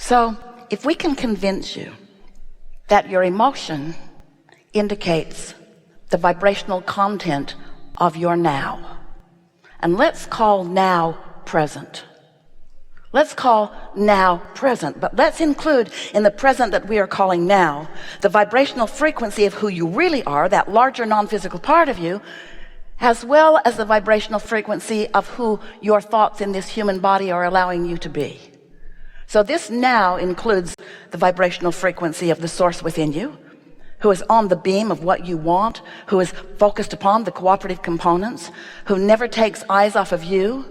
So if we can convince you that your emotion indicates the vibrational content of your now, and let's call now present. Let's call now present, but let's include in the present that we are calling now the vibrational frequency of who you really are, that larger non-physical part of you, as well as the vibrational frequency of who your thoughts in this human body are allowing you to be. So this now includes the vibrational frequency of the source within you, who is on the beam of what you want, who is focused upon the cooperative components, who never takes eyes off of you,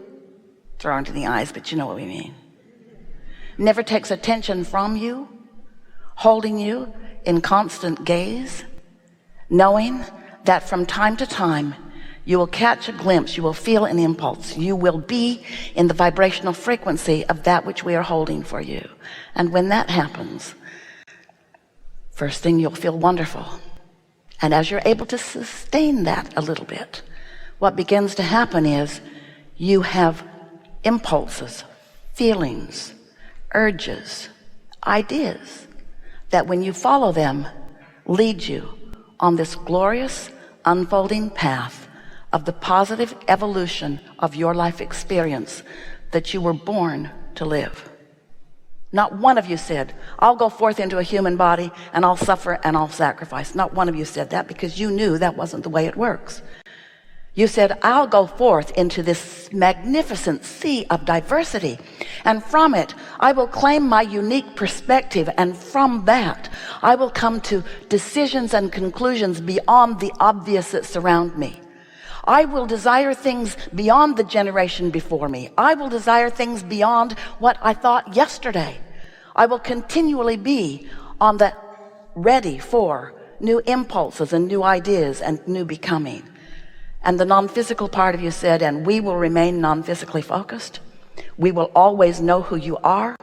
thrown to the eyes, but you know what we mean. Never takes attention from you, holding you in constant gaze, knowing that from time to time you will catch a glimpse, you will feel an impulse, you will be in the vibrational frequency of that which we are holding for you. And when that happens, first thing, you'll feel wonderful. And as you're able to sustain that a little bit, what begins to happen is you have impulses, feelings, urges, ideas that when you follow them lead you on this glorious unfolding path of the positive evolution of your life experience that you were born to live. Not one of you said, I'll go forth into a human body and I'll suffer and I'll sacrifice. Not one of you said that, because you knew that wasn't the way it works. You said, I'll go forth into this magnificent sea of diversity, and from it I will claim my unique perspective, and from that I will come to decisions and conclusions beyond the obvious that surround me. I will desire things beyond the generation before me. I will desire things beyond what I thought yesterday. I will continually be on the ready for new impulses and new ideas and new becoming. And the non-physical part of you said, and we will remain non-physically focused. We will always know who you are.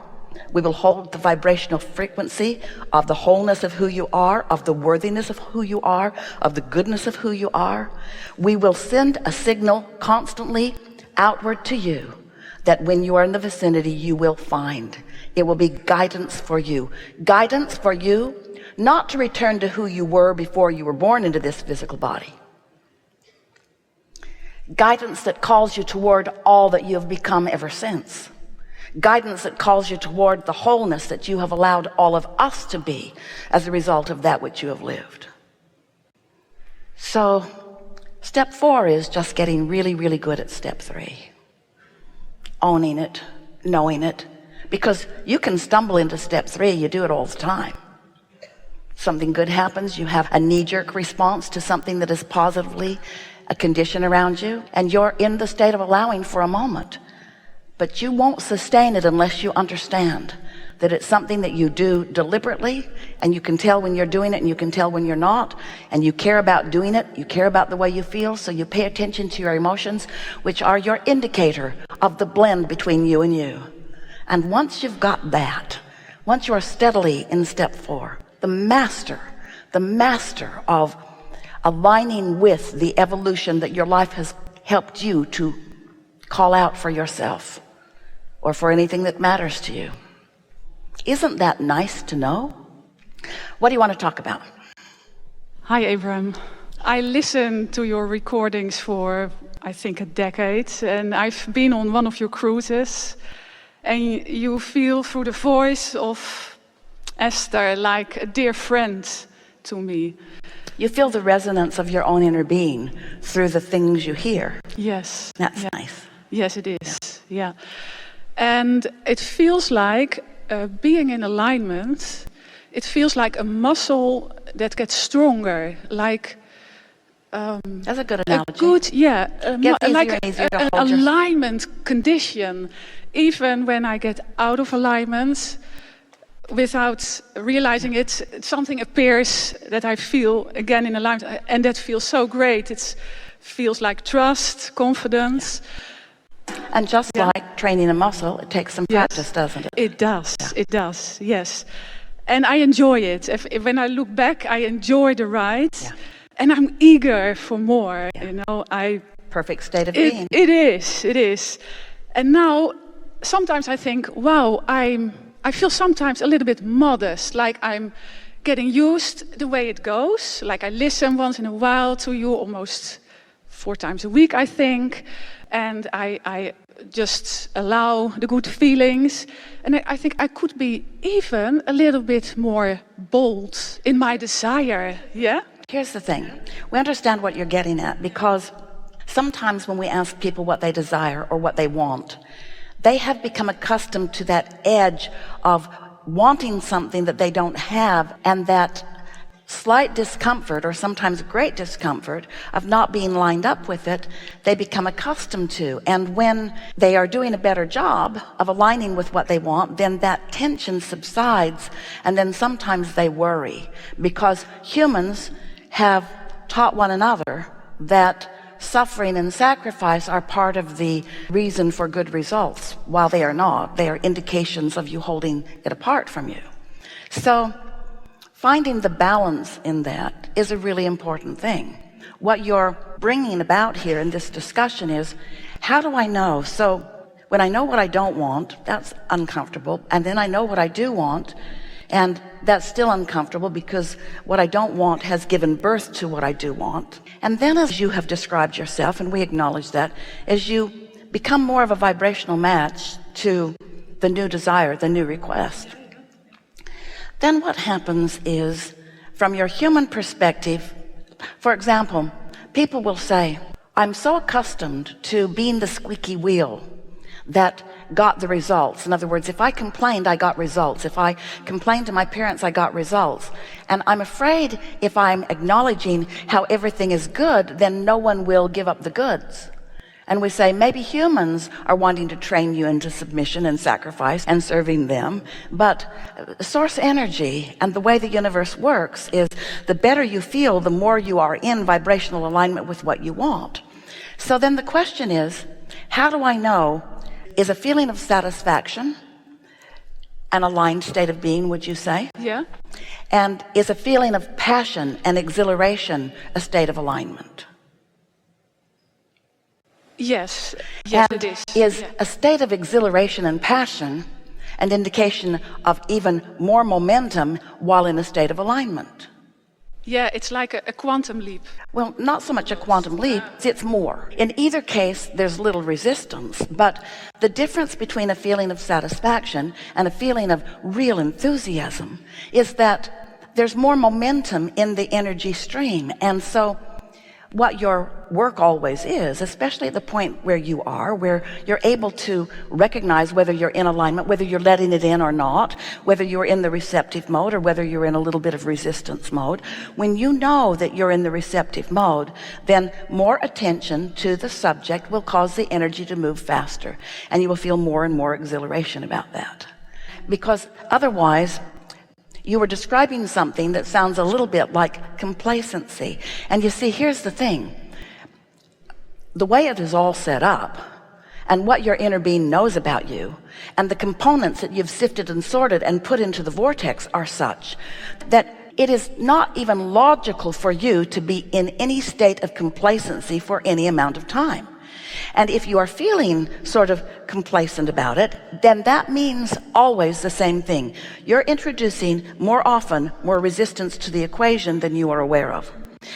We will hold the vibrational frequency of the wholeness of who you are, of the worthiness of who you are, of the goodness of who you are. We will send a signal constantly outward to you that when you are in the vicinity, you will find. It will be guidance for you. Guidance for you, not to return to who you were before you were born into this physical body. Guidance that calls you toward all that you have become ever since. Guidance that calls you toward the wholeness that you have allowed all of us to be as a result of that which you have lived. So step 4 is just getting really, really good at step 3. Owning it, knowing it, because you can stumble into step 3. You do it all the time. Something good happens, you have a knee-jerk response to something that is positively a condition around you, and you're in the state of allowing for a moment, but you won't sustain it unless you understand that it's something that you do deliberately, and you can tell when you're doing it and you can tell when you're not, and you care about doing it, you care about the way you feel, so you pay attention to your emotions, which are your indicator of the blend between you and you. And once you've got that, once you are steadily in step 4, the master of aligning with the evolution that your life has helped you to call out for yourself or for anything that matters to you. Isn't that nice to know? What do you want to talk about? Hi, Abraham. I listened to your recordings for, I think, a decade, and I've been on one of your cruises, and you feel through the voice of Esther like a dear friend to me. You feel the resonance of your own inner being through the things you hear. Yes. That's nice. Yes, it is. Yeah. And it feels like being in alignment, it feels like a muscle that gets stronger, like that's a good analogy. A good, yeah, like an alignment condition. Even when I get out of alignment, without realizing it, something appears that I feel again in alignment, and that feels so great. It feels like trust, confidence. And just like training a muscle, it takes some practice, doesn't it? It does. Yeah. It does. Yes. And I enjoy it. If when I look back, I enjoy the ride, and I'm eager for more. Yeah. You know, perfect state of being. It is. And now, sometimes I think, wow, I'm I feel sometimes a little bit modest, like I'm getting used the way it goes. Like I listen once in a while to you, almost 4 times a week, I think. And I just allow the good feelings. And I think I could be even a little bit more bold in my desire, yeah? Here's the thing. We understand what you're getting at, because sometimes when we ask people what they desire or what they want, they have become accustomed to that edge of wanting something that they don't have, and that slight discomfort, or sometimes great discomfort, of not being lined up with it, they become accustomed to. And when they are doing a better job of aligning with what they want, then that tension subsides, and then sometimes they worry, because humans have taught one another that suffering and sacrifice are part of the reason for good results, while they are not. They are indications of you holding it apart from you. So finding the balance in that is a really important thing. What you're bringing about here in this discussion is, how do I know? So when I know what I don't want, that's uncomfortable. And then I know what I do want, and that's still uncomfortable, because what I don't want has given birth to what I do want. And then, as you have described yourself, and we acknowledge that, as you become more of a vibrational match to the new desire, the new request, then what happens is, from your human perspective, for example, people will say, I'm so accustomed to being the squeaky wheel that got the results. In other words, if I complained, I got results. If I complained to my parents, I got results. And I'm afraid if I'm acknowledging how everything is good, then no one will give up the goods. And we say, maybe humans are wanting to train you into submission and sacrifice and serving them, but source energy and the way the universe works is, the better you feel, the more you are in vibrational alignment with what you want. So then the question is, how do I know? Is a feeling of satisfaction an aligned state of being, would you say? Yeah. And is a feeling of passion and exhilaration a state of alignment? Yes, yes, And it is. Is Yeah. a state of exhilaration and passion an indication of even more momentum while in a state of alignment? Yeah, it's like a quantum leap. Well, not so much a quantum leap, it's more. In either case, there's little resistance, but the difference between a feeling of satisfaction and a feeling of real enthusiasm is that there's more momentum in the energy stream. And so what your work always is, especially at the point where you are, where you're able to recognize whether you're in alignment, whether you're letting it in or not, whether you're in the receptive mode or whether you're in a little bit of resistance mode. When you know that you're in the receptive mode, then more attention to the subject will cause the energy to move faster, and you will feel more and more exhilaration about that. Because otherwise, you were describing something that sounds a little bit like complacency. And you see, here's the thing. The way it is all set up, and what your inner being knows about you, and the components that you've sifted and sorted and put into the vortex are such that it is not even logical for you to be in any state of complacency for any amount of time. And if you are feeling sort of complacent about it, then that means always the same thing. You're introducing more often more resistance to the equation than you are aware of.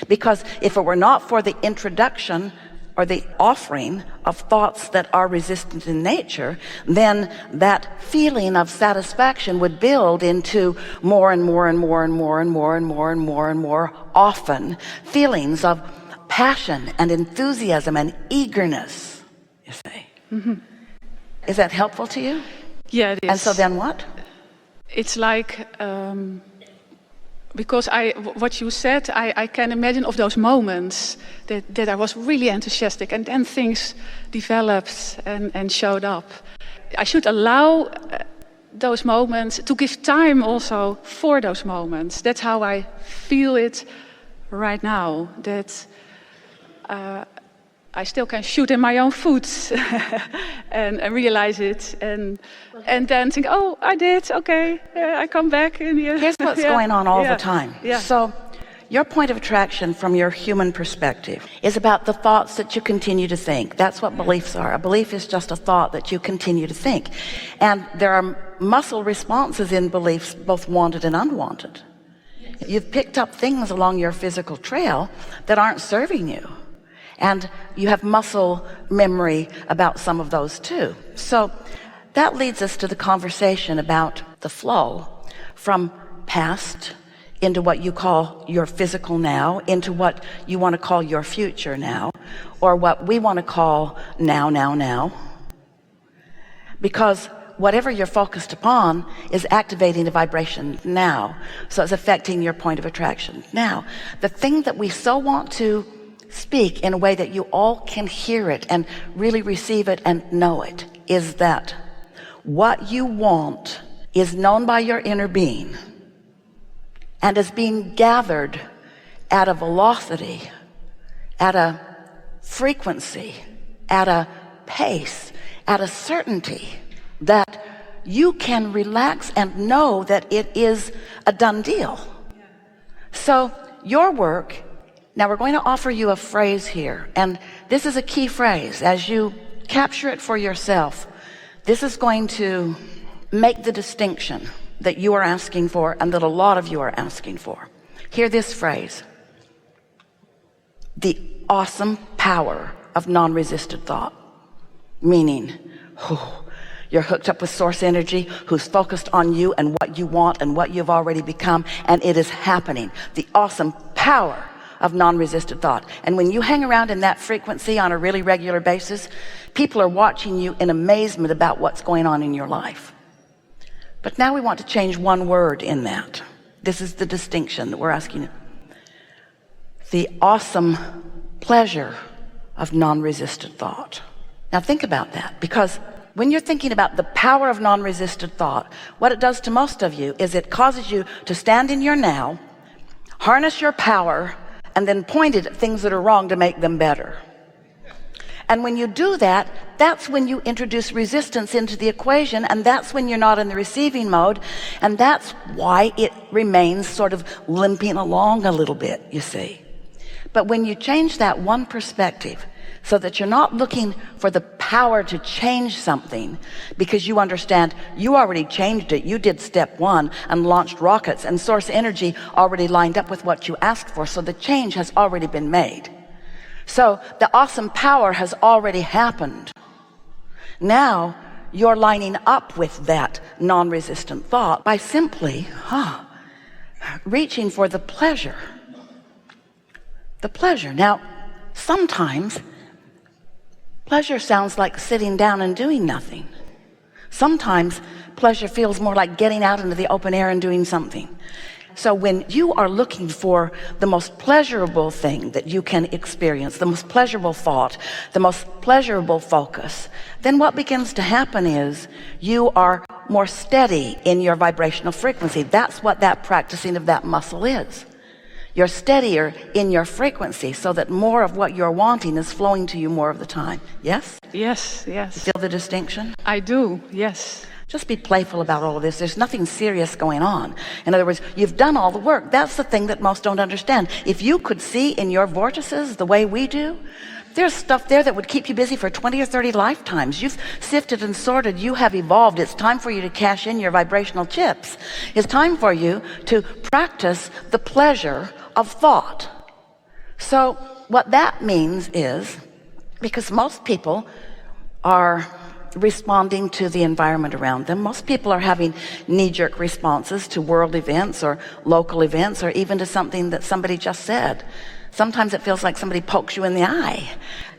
Because if it were not for the introduction or the offering of thoughts that are resistant in nature, then that feeling of satisfaction would build into more and more and more and more and more and more and more and more often feelings of passion and enthusiasm and eagerness, you say. Mm-hmm. Is that helpful to you? Yeah, it is. And so then what? It's like, because what you said, I can imagine of those moments that I was really enthusiastic, and then things developed and showed up. I should allow those moments, to give time also for those moments. That's how I feel it right now, that I still can shoot in my own foot and realize it, and then think, oh, I did, okay, I come back in here. Here's what's going on all the time. Yeah. So your point of attraction from your human perspective is about the thoughts that you continue to think. That's what beliefs are. A belief is just a thought that you continue to think. And there are muscle responses in beliefs, both wanted and unwanted. You've picked up things along your physical trail that aren't serving you. And you have muscle memory about some of those too. So that leads us to the conversation about the flow from past into what you call your physical now, into what you want to call your future now, or what we want to call now. Because whatever you're focused upon is activating the vibration now. So it's affecting your point of attraction now. The thing that we so want to speak in a way that you all can hear it and really receive it and know it is that what you want is known by your inner being and is being gathered at a velocity, at a frequency, at a pace, at a certainty that you can relax and know that it is a done deal. So your work, now we're going to offer you a phrase here, and this is a key phrase. As you capture it for yourself, this is going to make the distinction that you are asking for and that a lot of you are asking for. Hear this phrase: the awesome power of non-resisted thought. Meaning, you're hooked up with source energy who's focused on you and what you want and what you've already become, and it is happening. The awesome power of non-resisted thought. And when you hang around in that frequency on a really regular basis, people are watching you in amazement about what's going on in your life. But now we want to change one word in that. This is the distinction that we're asking. The awesome pleasure of non-resisted thought. Now think about that, because when you're thinking about the power of non-resisted thought, what it does to most of you is it causes you to stand in your now, harness your power, and then point it at things that are wrong to make them better. And when you do that, that's when you introduce resistance into the equation, and that's when you're not in the receiving mode, and that's why it remains sort of limping along a little bit, you see. But when you change that one perspective, so that you're not looking for the power to change something because you understand you already changed it. You did step one and launched rockets, and source energy already lined up with what you asked for. So the change has already been made. So the awesome power has already happened. Now you're lining up with that non-resistant thought by simply reaching for the pleasure. The pleasure. Now, sometimes pleasure sounds like sitting down and doing nothing. Sometimes pleasure feels more like getting out into the open air and doing something. So when you are looking for the most pleasurable thing that you can experience, the most pleasurable thought, the most pleasurable focus, then what begins to happen is you are more steady in your vibrational frequency. That's what that practicing of that muscle is. You're steadier in your frequency so that more of what you're wanting is flowing to you more of the time. Yes? Yes. You feel the distinction? I do, yes. Just be playful about all of this. There's nothing serious going on. In other words, you've done all the work. That's the thing that most don't understand. If you could see in your vortices the way we do, there's stuff there that would keep you busy for 20 or 30 lifetimes. You've sifted and sorted. You have evolved. It's time for you to cash in your vibrational chips. It's time for you to practice the pleasure of thought. So what that means is, because most people are responding to the environment around them. Most people are having knee-jerk responses to world events or local events, or even to something that somebody just said. Sometimes it feels like somebody pokes you in the eye.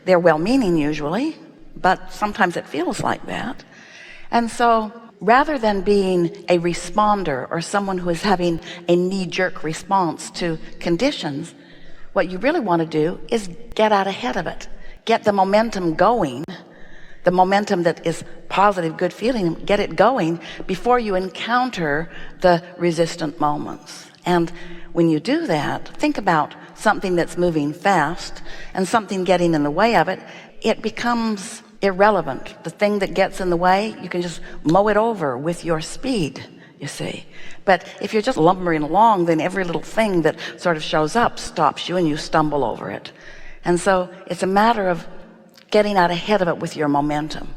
They're well-meaning usually, but sometimes it feels like that. And so rather than being a responder or someone who is having a knee-jerk response to conditions, what you really want to do is get out ahead of it. Get the momentum going, the momentum that is positive, good feeling, get it going before you encounter the resistant moments. And when you do that, think about something that's moving fast and something getting in the way of it. It becomes irrelevant. The thing that gets in the way, you can just mow it over with your speed. you see. But if you're just lumbering along, then every little thing that sort of shows up stops you and you stumble over it. And so it's a matter of getting out ahead of it with your momentum.